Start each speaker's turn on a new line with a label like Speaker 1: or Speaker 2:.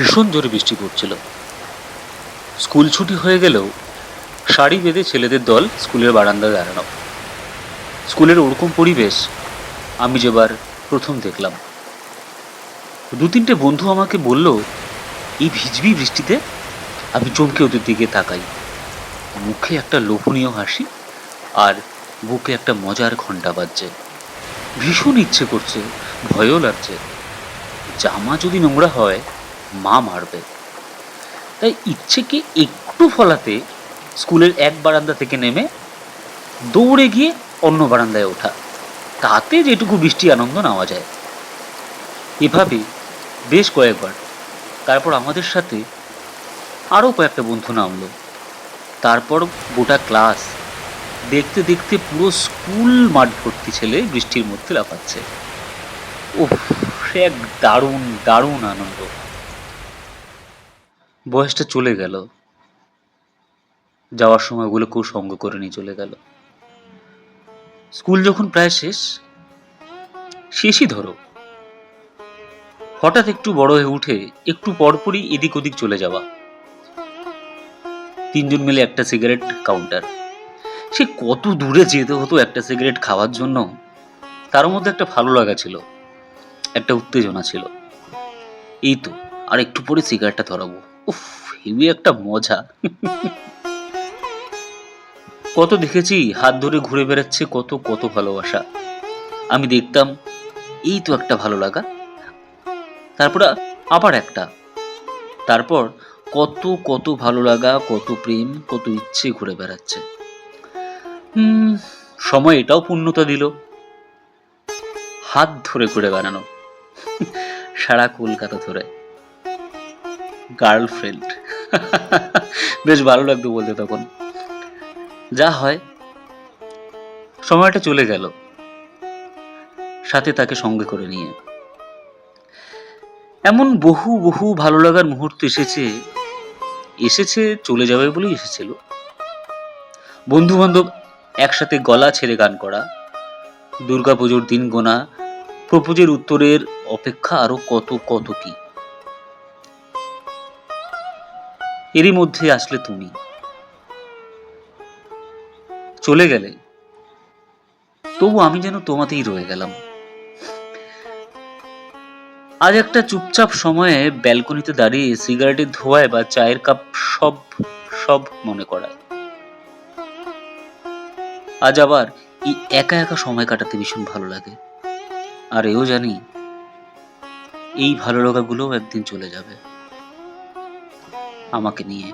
Speaker 1: ভীষণ জোরে বৃষ্টি পড়ছিল। স্কুল ছুটি হয়ে গেলেও সারি বেঁধে ছেলেদের দল স্কুলের বারান্দায় দাঁড়ানো। স্কুলের ওরকম পরিবেশ আমি যেবার প্রথম দেখলাম। দু তিনটে বন্ধু আমাকে বলল, এই ভিজবি বৃষ্টিতে? আমি চমকে ওদের দিকে তাকাই। মুখে একটা লোভনীয় হাসি আর বুকে একটা মজার ঘন্টা বাজছে। ভীষণ ইচ্ছে করছে, ভয়ও লাগছে। জামা যদি নোংরা হয় মা মারবে। তাই ইচ্ছেকে একটু ফলাতে স্কুলের এক বারান্দা থেকে নেমে দৌড়ে গিয়ে অন্য বারান্দায় ওঠা। তাতে যেটুকু বৃষ্টি আনন্দ নেওয়া যায়। এভাবে বেশ কয়েকবার। তারপর আমাদের সাথে আরও কয়েকটা বন্ধু নামলো। তারপর গোটা ক্লাস। দেখতে দেখতে পুরো স্কুল মাঠ ভর্তি ছেলে বৃষ্টির মধ্যে লাফাচ্ছে। ওহ, সে এক দারুণ দারুণ আনন্দ। বয়সটা চলে গেল। যাওয়ার সময় ওগুলোকেও সঙ্গ করে নিয়ে চলে গেল। স্কুল যখন প্রায় শেষই ধরো, হঠাৎ একটু বড় হয়ে উঠে একটু পরপরই এদিক ওদিক চলে যাওয়া। তিনজন মিলে একটা সিগারেট কাউন্টার। সে কত দূরে যেতে হতো একটা সিগারেট খাওয়ার জন্য। তার মধ্যে একটা ভালো লাগা ছিল, একটা উত্তেজনা ছিল। এই তো আর একটু পরে সিগারেটটা ধরাবো। উফ, হেবি একটা মজা। কত দেখেছি হাত ধরে ঘুরে বেড়াচ্ছে কত কত ভালোবাসা। আমি দেখতাম এই তো একটা ভালো লাগা, তারপর আবার একটা, তারপর কত কত ভালো লাগা, কত প্রেম, কত ইচ্ছে ঘুরে বেড়াচ্ছে। সময় এটাও পূর্ণতা দিল। হাত ধরে ঘুরে বেড়ানো সারা কলকাতা ধরে। গার্লফ্রেন্ড। বেশ ভালো লাগতো বলতে তখন। যা হয়, সময়টা চলে গেল, সাথে তাকে সঙ্গে করে নিয়ে। এমন বহু বহু ভালো লাগার মুহূর্ত এসেছে চলে যাবে বলেই এসেছিল। বন্ধু বান্ধব একসাথে গলা ছেড়ে গান করা, দুর্গাপুজোর দিন গোনা, প্রপোজের উত্তরের অপেক্ষা, আরো কত কত কি। এরই মধ্যে আসলে তুমি, চলে গেলে তবু আমি যেন তোমাতেই রয়ে গেলাম। আজ একটা চুপচাপ সময়ে ব্যালকনিতে দাঁড়িয়ে সিগারেটের ধোঁয়ায় বা চায়ের কাপ সব সব মনে করায়। আজ আবার এই একা একা সময় কাটাতে ভীষণ ভালো লাগে। আর এও জানি এই ভালো লাগাগুলোও একদিন চলে যাবে আমাকে নিয়ে।